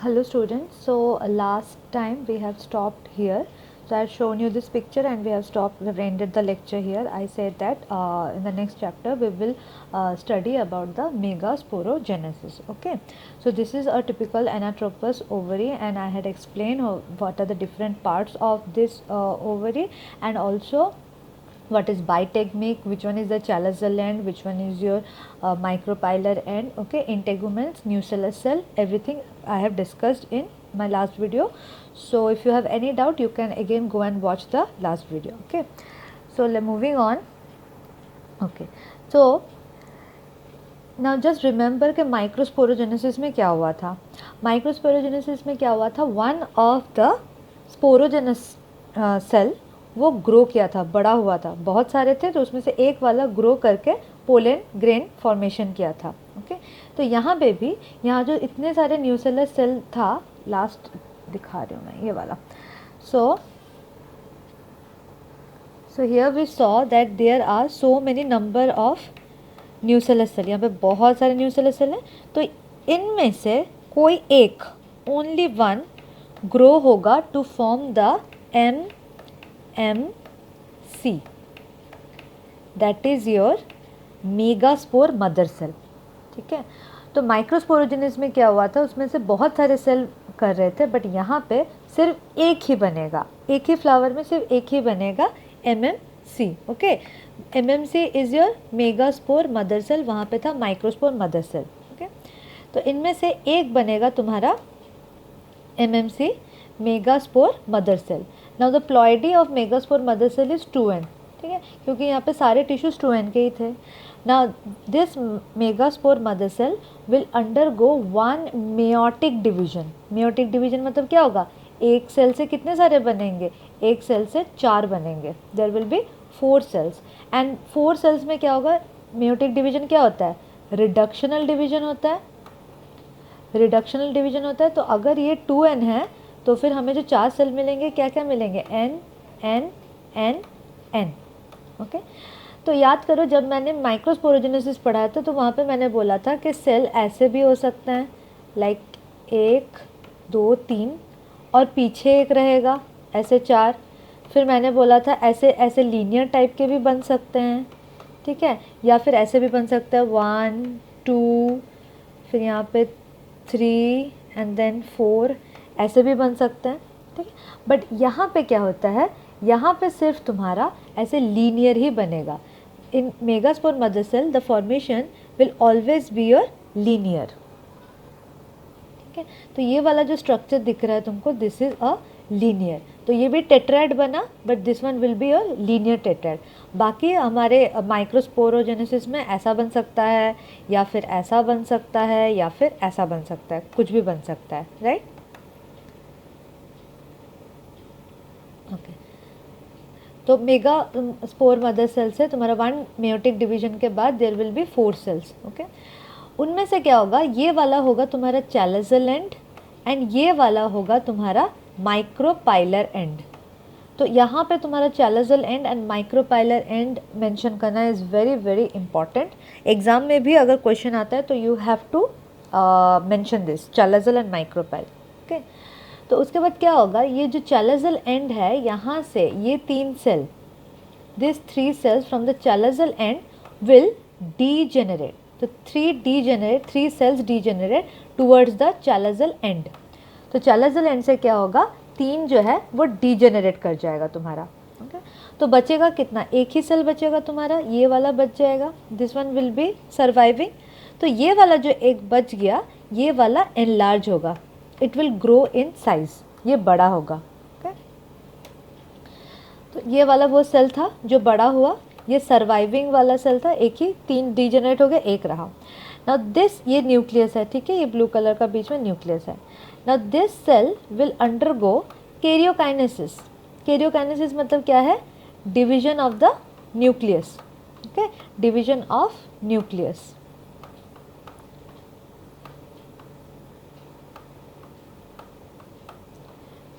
Hello students, so last time we have stopped here. So I have shown you this picture and we have stopped, we have ended the lecture here. I said that in the next chapter we will study about the megasporogenesis. Okay, so this is a typical anatropous ovary and I had explained what are the different parts of this ovary, and also what is bitegmic, which one is the chaloसल end, which one is your micropylar end. Okay, integuments, nucellus cell, everything I have discussed in my last video. So if you have any doubt, you can again go and watch the last video. Okay, so moving on. Okay, so now just remember कि microsporogenesis में क्या हुआ था. Microsporogenesis में क्या हुआ था, one of the sporogenous cell वो ग्रो किया था, बड़ा हुआ था, बहुत सारे थे तो उसमें से एक वाला ग्रो करके पोलन ग्रेन फॉर्मेशन किया था. ओके, तो यहाँ पे भी, यहाँ जो इतने सारे न्यूसेलर सेल था, लास्ट दिखा रही हूँ मैं ये वाला. So here we saw that there are so many number of nucellar cell. यहाँ पे बहुत सारे न्यूसेलर सेल हैं, तो इनमें से कोई एक, ओनली वन ग्रो होगा to form the MMC, that is your megaspore mother cell. ठीक है, तो माइक्रोस्पोरोजेनेसिस में क्या हुआ था, उसमें से बहुत सारे सेल कर रहे थे, बट यहाँ पे सिर्फ एक ही बनेगा, एक ही फ्लावर में सिर्फ एक ही बनेगा, MMC. Okay, MMC is your megaspore mother cell, वहाँ पे था माइक्रोस्पोर मदर सेल. ओके, तो इनमें से एक बनेगा तुम्हारा MMC, megaspore mother cell. Now the ploidy of megaspore mother cell is 2n. ठीक है, क्योंकि यहाँ पे सारे टिश्यूज 2n के ही थे. Now this megaspore mother cell will undergo one meiotic division. Meiotic division मतलब क्या होगा, एक सेल से कितने सारे बनेंगे, एक सेल से 4 बनेंगे. There will be 4 cells, and 4 cells में क्या होगा, मेयोटिक डिवीजन क्या होता है, रिडक्शनल डिवीजन होता है. रिडक्शनल डिवीजन होता है, तो अगर ये 2n है तो फिर हमें जो 4 सेल मिलेंगे, क्या क्या मिलेंगे, n n n n. Okay, तो याद करो जब मैंने माइक्रोस्पोरोजेनेसिस पढ़ाया था तो वहाँ पे मैंने बोला था कि सेल ऐसे भी हो सकते हैं, लाइक 1 2 3 और पीछे एक रहेगा, ऐसे 4. फिर मैंने बोला था ऐसे ऐसे लीनियर टाइप के भी बन सकते हैं. ठीक है, या फिर ऐसे भी बन सकता है 1 2, फिर यहाँ पे 3 एंड देन 4, ऐसे भी बन सकते हैं. ठीक है, बट यहाँ पे क्या होता है, यहाँ पे सिर्फ तुम्हारा ऐसे लीनियर ही बनेगा. In megaspore mother cell the formation will always be your linear. ठीक है, तो ये वाला जो स्ट्रक्चर दिख रहा है तुमको, दिस इज अ लीनियर. तो ये भी टेट्राइड बना, but this one will be your linear tetrad. बाकी हमारे माइक्रोस्पोरोजेनेसिस में ऐसा बन सकता है, या फिर ऐसा बन सकता है, या फिर ऐसा बन सकता है, कुछ भी बन सकता है. राइट. ओके, तो मेगा स्पोर मदर सेल से तुम्हारा 1 मेयोटिक डिवीजन के बाद there will be 4 cells. Okay, उनमें से क्या होगा, ये वाला होगा तुम्हारा चैलोसल एंड, एंड ये वाला होगा तुम्हारा माइक्रोपाइलर एंड. तो यहाँ पे तुम्हारा chalazal end and micropylar end mention करना is very very important. Exam में भी अगर क्वेश्चन आता है तो you have to mention this chalazal and micropylar. Okay, तो उसके बाद क्या होगा, ये जो चैलोसल एंड है, यहाँ से ये 3 cell, this 3 cells from the chalazal end will degenerate. तो 3 cells degenerate towards the chalazal end. तो चैलोसल एंड से क्या होगा, 3 जो है वो डीजेनरेट कर जाएगा तुम्हारा. ओके, तो बचेगा कितना, एक ही सेल बचेगा तुम्हारा, ये वाला बच जाएगा, this one will B surviving. तो ये वाला जो एक बच गया, ये वाला एनलार्ज होगा, it will grow in size, ये बड़ा होगा. ओके, तो ये वाला वो सेल था जो बड़ा हुआ, ये सर्वाइविंग वाला सेल था, एक ही, 3 डीजेनरेट हो गए, एक रहा. नाउ दिस, ये न्यूक्लियस है. ठीक है, ये ब्लू कलर का बीच में न्यूक्लियस है. Now this cell will undergo karyokinesis. Karyokinesis मतलब क्या है, division of the nucleus. Okay, division of nucleus.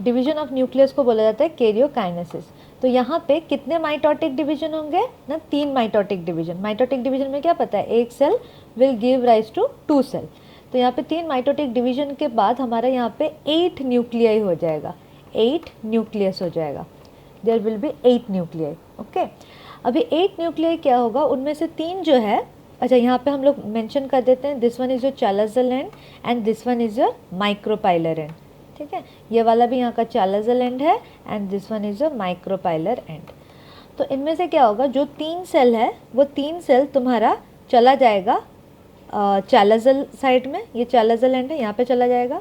Division of nucleus को बोला जाता है कैरियोकाइनेसिस. तो यहाँ पे कितने माइटोटिक डिवीजन होंगे ना, 3 माइटोटिक डिवीजन. माइटोटिक डिवीजन में क्या पता है, एक cell will give rise to 2 cell. तो यहाँ पे 3 माइटोटिक डिवीजन के बाद हमारा यहाँ पे 8 न्यूक्लियाई हो जाएगा, 8 न्यूक्लियस हो जाएगा, there will be 8 nuclei. Okay, अभी 8 न्यूक्लियाई क्या होगा, उनमें से 3 जो है, अच्छा यहाँ पे हम लोग मेंशन कर देते हैं, this one is your chalazal end and this one is your micropylar end. ठीक है, ये वाला भी यहाँ का चैलाज़ल एंड है and this one is your micropylar end. तो इनमें से क्या होगा, जो 3 सेल है वो 3 सेल तुम्हारा चला जाएगा चैलाज़ल साइड में, ये चैलाज़ल एंड है, यहाँ पे चला जाएगा।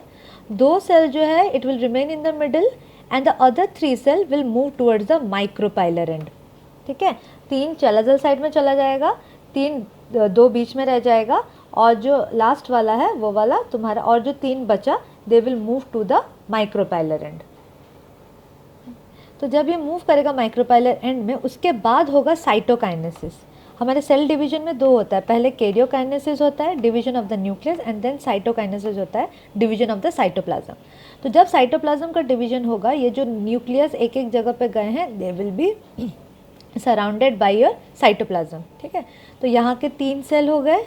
2 सेल जो है it will remain in the middle and the other 3 cell will move towards the micropylar end. ठीक है, 3 चैलाज़ल साइड में चला जाएगा, 2 बीच में रह जाएगा और जो लास्ट वाला है वो वाला तुम्हारा, और जो 3 बचा they will move to the micropylar end. तो जब ये मूव करेगा माइक्रोपाइलर एंड में, उसके बाद होगा साइटोकाइनेसिस। हमारे सेल डिवीजन में 2 होता है, पहले कैरियोकाइनेसिस होता है, division of the nucleus, and then cytokinesis होता है, डिवीजन ऑफ द साइटोप्लाज्म। तो जब साइटोप्लाज्म का डिवीजन होगा, ये जो न्यूक्लियस एक एक जगह पे गए हैं they will be surrounded by your cytoplasm. ठीक है, तो यहाँ के 3 सेल हो गए,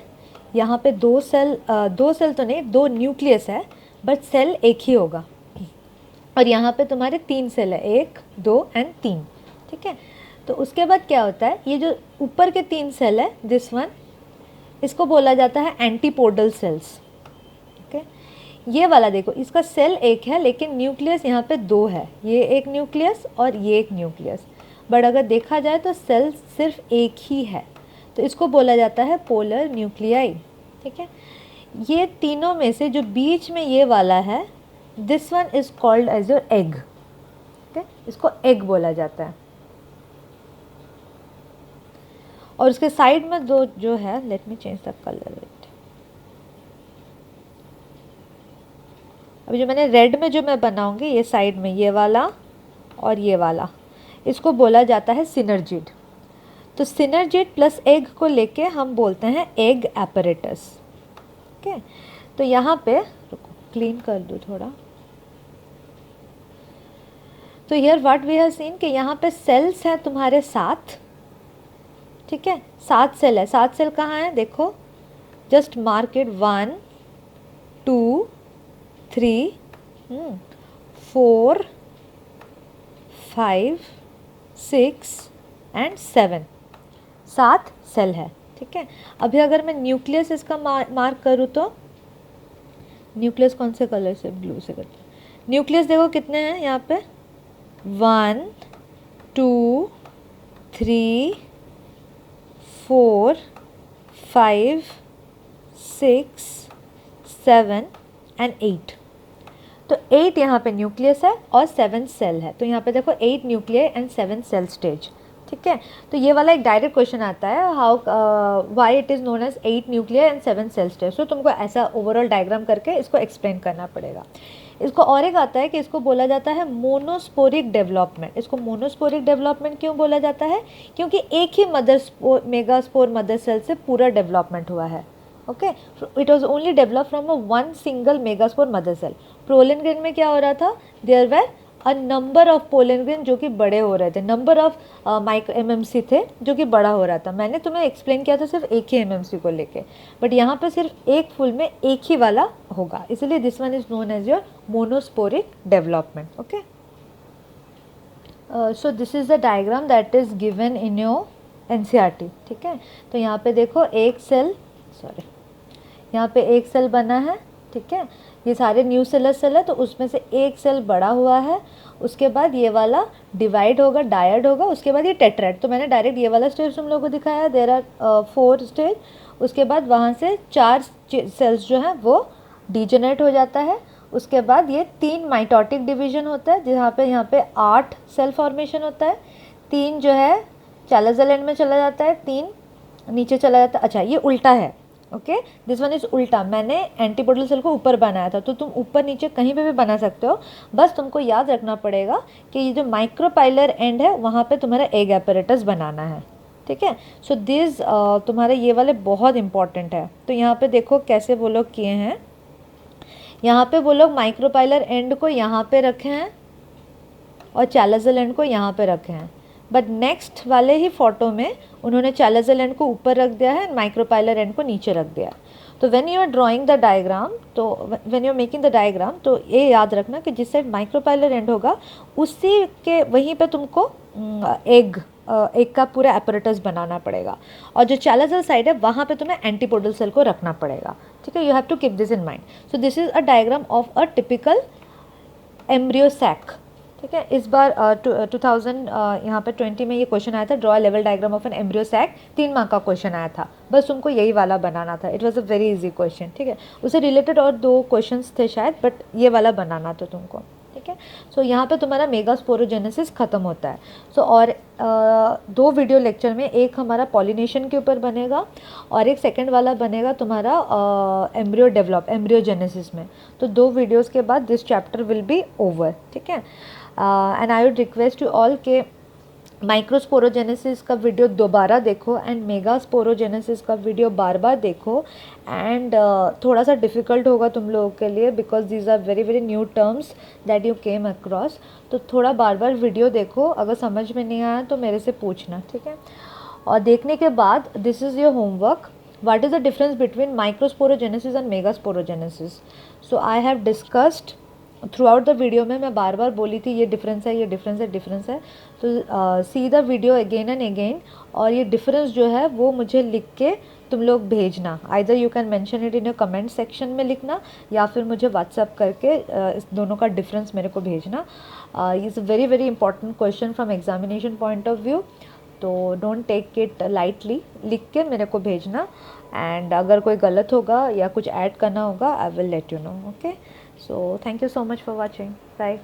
यहाँ पे 2 सेल तो नहीं, 2 न्यूक्लियस है बट सेल एक ही होगा, और यहाँ पे तुम्हारे 3 सेल है, 1 2 एंड 3। ठीक है, तो उसके बाद क्या होता है, ये जो ऊपर के 3 सेल है दिस वन, इसको बोला जाता है एंटीपोडल सेल्स। ओके, ये वाला देखो, इसका सेल एक है लेकिन न्यूक्लियस यहाँ पे 2 है, ये एक न्यूक्लियस और ये एक न्यूक्लियस, बट अगर देखा जाए तो सेल सिर्फ एक ही है, तो इसको बोला जाता है पोलर न्यूक्लियाई। ठीक है, ये तीनों में से जो बीच में ये वाला है, this one is called as your egg. ठीक है, इसको एग बोला जाता है। और उसके साइड में 2 जो है, let me change the colour it, अभी जो मैंने रेड में जो मैं बनाऊंगी, ये साइड में ये वाला और ये वाला, इसको बोला जाता है सिनर्जिड। तो सिनर्जिड प्लस एग को लेके हम बोलते हैं एग एपरेटस। ओके, तो यहाँ पे रुको क्लीन कर दूँ थोड़ा। तो here what we have seen कि यहाँ पे सेल्स हैं तुम्हारे 7। ठीक है, 7 सेल है, 7 सेल कहाँ हैं देखो, just mark it, 1 2 3 4 5 6 and 7, 7 cell है। ठीक है, अभी अगर मैं न्यूक्लियस इसका मार्क करूँ तो न्यूक्लियस कौन से कलर से, ब्लू से करते हैं। न्यूक्लियस देखो कितने हैं यहाँ पे, 1 2 3 4 5 6 7 एंड 8। तो 8 यहाँ पे न्यूक्लियस है और 7 सेल है, तो यहाँ पे देखो 8 न्यूक्लियर एंड 7 सेल स्टेज। ठीक है, तो ये वाला एक डायरेक्ट क्वेश्चन आता है, how why it is known as 8 nuclear and 7 cell stage. तो तुमको ऐसा ओवरऑल डायग्राम करके इसको एक्सप्लेन करना पड़ेगा। इसको और एक आता है कि इसको बोला जाता है मोनोस्पोरिक डेवलपमेंट। इसको मोनोस्पोरिक डेवलपमेंट क्यों बोला जाता है, क्योंकि एक ही मेगास्पोर मदर सेल से पूरा डेवलपमेंट हुआ है। Okay, it was only develop from one single megaspore mother cell. Pollen grain में क्या हो रहा था, there were a number of pollen grain जो कि बड़े हो रहे थे, नंबर ऑफ MMC थे जो कि बड़ा हो रहा था। मैंने तुम्हें एक्सप्लेन किया था सिर्फ एक ही MMC को लेके, बट यहाँ पे सिर्फ एक फूल में एक ही वाला होगा, इसलिए this one is known as your monosporic development. Okay, so this is the diagram that is given in your NCERT। ठीक है, तो यहाँ पे देखो एक सेल, यहाँ पे एक सेल बना है। ठीक है, ये सारे न्यू सेलर सेल है, तो उसमें से एक सेल बड़ा हुआ है, उसके बाद ये वाला डिवाइड होगा, डायड होगा, उसके बाद ये टेट्राइड। तो मैंने डायरेक्ट ये वाला स्टेज तुम लोगों को दिखाया, देयर आर 4 स्टेज। उसके बाद वहाँ से 4 सेल्स जो हैं वो डीजेनरेट हो जाता है। उसके बाद ये 3 माइटोटिक डिवीजन होता है, जहाँ पे यहाँ पे 8 सेल फॉर्मेशन होता है। 3 जो है चैलाज़ल एंड में चला जाता है, 3 नीचे चला जाता है। अच्छा, ये उल्टा है। ओके, दिस वन इज उल्टा। मैंने एंटीपोडल सेल को ऊपर बनाया था, तो तुम ऊपर नीचे कहीं पे भी बना सकते हो, बस तुमको याद रखना पड़ेगा कि ये जो माइक्रोपाइलर एंड है वहाँ पे तुम्हारा एग एपरेटस बनाना है। ठीक है, सो दिस तुम्हारे ये वाले बहुत इंपॉर्टेंट है। तो यहाँ पे देखो कैसे वो लोग किए हैं, यहाँ पे वो लोग माइक्रोपाइलर एंड को यहाँ पे रखे हैं और चैलाज़ल एंड को यहाँ पे रखे हैं, बट नेक्स्ट वाले ही फोटो में उन्होंने चैलाज़ल एंड को ऊपर रख दिया है, माइक्रोपाइलर एंड को नीचे रख दिया है। तो when you are drawing the diagram, तो when you are making the diagram, तो ये याद रखना कि जिस साइड माइक्रोपाइलर एंड होगा उसी के वहीं पे तुमको एग का पूरा एपरेटस बनाना पड़ेगा, और जो चैलाजल साइड है वहाँ पे तुम्हें एंटीपोडल सेल को रखना पड़ेगा, ठीक है। You have to keep this in mind. So this is a diagram of a typical embryo sac, ठीक है। इस बार 2000 यहाँ पे 20 में ये क्वेश्चन आया था, ड्रॉ लेवल diagram of an embryo sac, 3 mark का क्वेश्चन आया था, बस तुमको यही वाला बनाना था। It was a very easy question, ठीक है। उससे रिलेटेड और 2 क्वेश्चंस थे शायद, बट ये वाला बनाना था तुमको, ठीक है। सो यहाँ पे तुम्हारा मेगास्पोरोजेनेसिस खत्म होता है। सो और 2 वीडियो लेक्चर में, एक हमारा पॉलिनेशन के ऊपर बनेगा और एक सेकंड वाला बनेगा तुम्हारा एम्ब्रियोजेनेसिस में। तो 2 वीडियोस के बाद this chapter will be over, ठीक है। And I would request you all के माइक्रोस्पोरोजेनेसिस का वीडियो दोबारा देखो एंड मेगास्पोरोजेनेसिस का वीडियो बार बार देखो। एंड थोड़ा सा डिफ़िकल्ट होगा तुम लोगों के लिए, because these are very very new terms that you came across. तो थोड़ा बार बार वीडियो देखो, अगर समझ में नहीं आया तो मेरे से पूछना, ठीक है। और देखने के बाद this is your homework, what is the difference between microsporogenesis and megasporogenesis. So I have discussed through out the video में, मैं बार बार बोली थी ये डिफरेंस है, ये डिफरेंस है, डिफरेंस है। तो see the video again and again, और ये डिफरेंस जो है वो मुझे लिख के तुम लोग भेजना। Either you can mention it in your comment section में लिखना, या फिर मुझे व्हाट्सअप करके इस दोनों का डिफरेंस मेरे को भेजना। Is a very very important question from examination point of view, तो डोंट टेक इट लाइटली, लिख के मेरे को भेजना। एंड अगर कोई गलत होगा या कुछ ऐड करना होगा, I will let you know, okay. So thank you so much for watching. Bye.